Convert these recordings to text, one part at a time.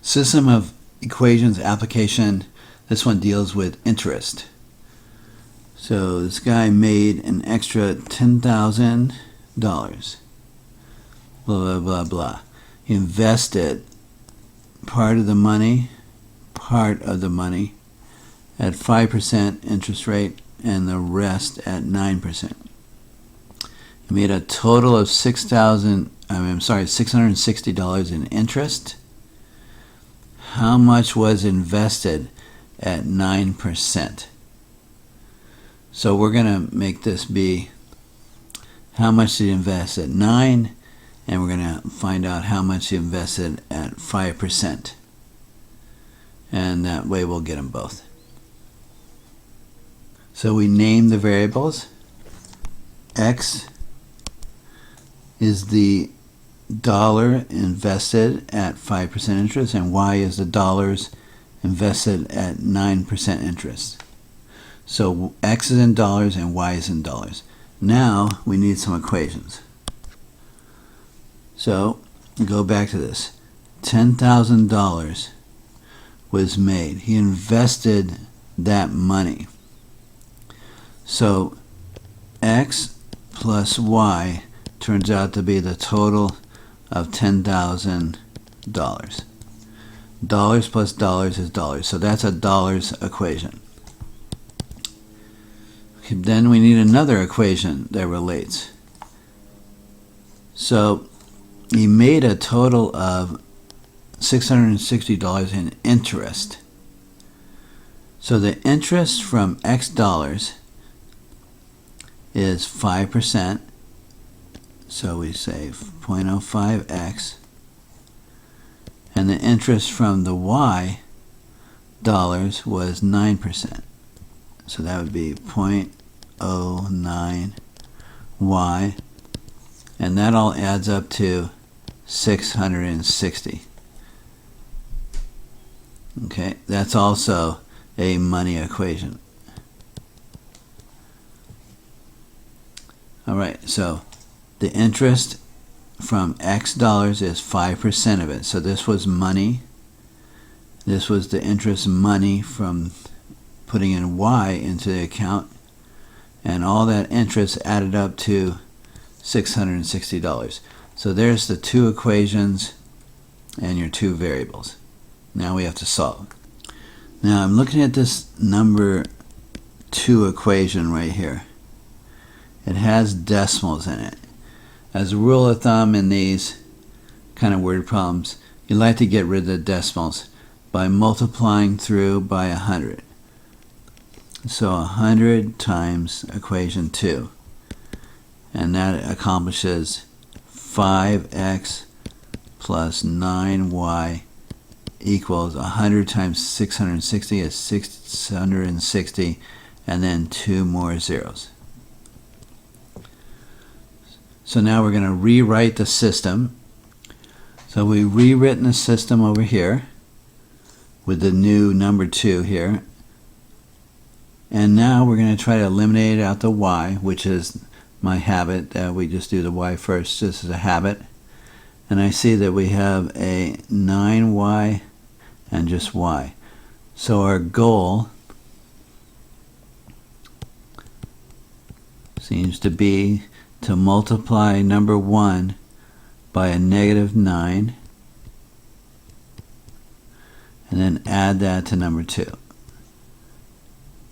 System of equations application. This one deals with interest. So this guy made an extra $10,000. Blah, blah, blah, blah. He invested part of the money at 5% interest rate and the rest at 9%. He made a total of $660 in interest. How much was invested at 9%? So we're going to make this be how much did he invest at 9%, and we're going to find out how much he invested at 5%. And that way we'll get them both. So we name the variables. X is the dollar invested at 5% interest, and Y is the dollars invested at 9% interest. So X is in dollars and Y is in dollars. Now we need some equations. So go back to this. $10,000 was made. He invested that money. So X plus Y turns out to be the total of $10,000. Dollars plus dollars is dollars. So that's a dollars equation. Okay, then we need another equation that relates. So he made a total of $660 in interest. So the interest from X dollars is 5%. So we say 0.05x. And the interest from the Y dollars was 9%. So that would be 0.09y. And that all adds up to 660. Okay, that's also a money equation. All right, so the interest from X dollars is 5% of it. So this was money. This was the interest money from putting in Y into the account. And all that interest added up to $660. So there's the two equations and your two variables. Now we have to solve. Now I'm looking at this number 2 equation right here. It has decimals in it. As a rule of thumb in these kind of word problems, you like to get rid of the decimals by multiplying through by 100. So 100 times equation 2. And that accomplishes 5x plus 9y equals 100 times 660 is 660, and then 2 more zeros. So now we're going to rewrite the system. So we've rewritten the system over here with the new number 2 here. And now we're going to try to eliminate out the y, which is my habit that we just do the y first. This is a habit. And I see that we have a 9y and just y. So our goal seems to be to multiply number 1 by a -9 and then add that to number 2.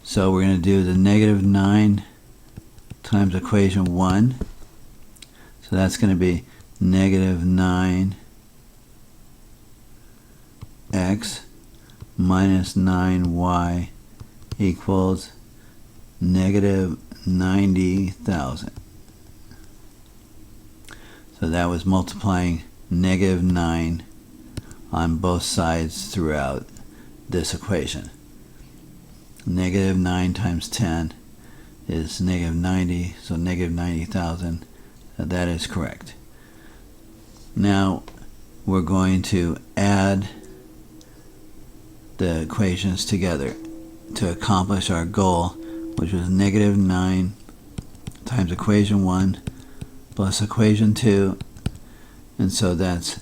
So we're going to do the -9 times equation 1. So that's going to be -9x minus 9y equals -90,000. So that was multiplying -9 on both sides throughout this equation. -9 times 10 is -90, so -90,000. That is correct. Now we're going to add the equations together to accomplish our goal, which was -9 times equation 1 plus equation 2, and so that's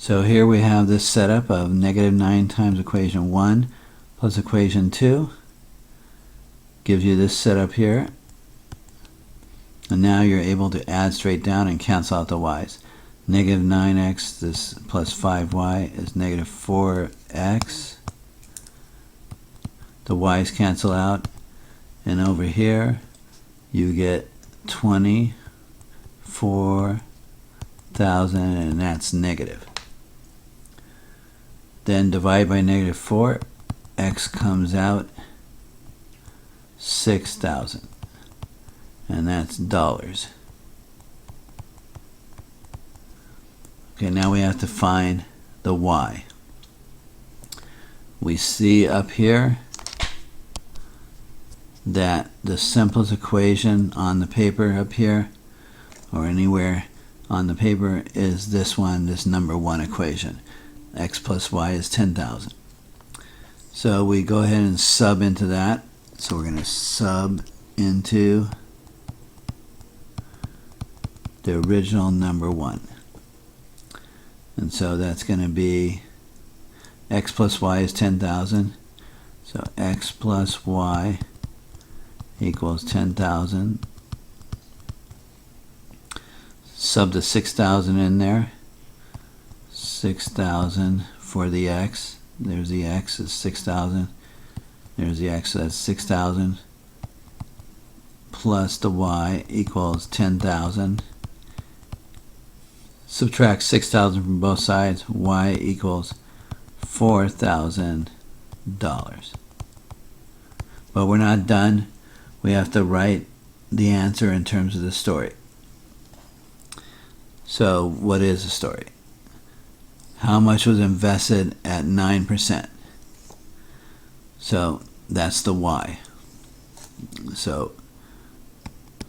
So here we have this setup of -9 times equation 1 plus equation 2. Gives you this setup here. And now you're able to add straight down and cancel out the y's. -9x this plus 5y is -4x. The y's cancel out. And over here you get 24,000, and that's negative. Then divide by -4, x comes out 6,000, and that's dollars. Okay, now we have to find the y. We see up here that the simplest equation on the paper up here, or anywhere on the paper, is this one, this number 1 equation. X plus y is 10,000. So we go ahead and sub into that. So we're going to sub into the original number 1. And so that's going to be x plus y is 10,000. So x plus y equals 10,000. Sub the 6,000 in there. 6,000 for the x. There's the x, is 6,000. There's the x, so that's 6,000. Plus the y equals 10,000. Subtract 6,000 from both sides. Y equals $4,000. But we're not done. We have to write the answer in terms of the story. So what is the story? How much was invested at 9%? So that's the y. So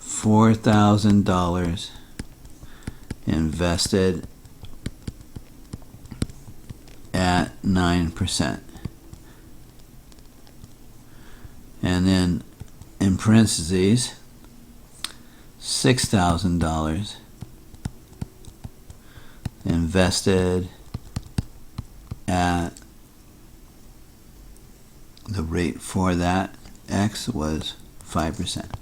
$4,000 invested at 9%. And then in parentheses, $6,000 invested at the rate for that x was 5%.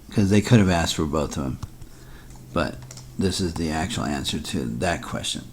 Because they could have asked for both of them, but this is the actual answer to that question.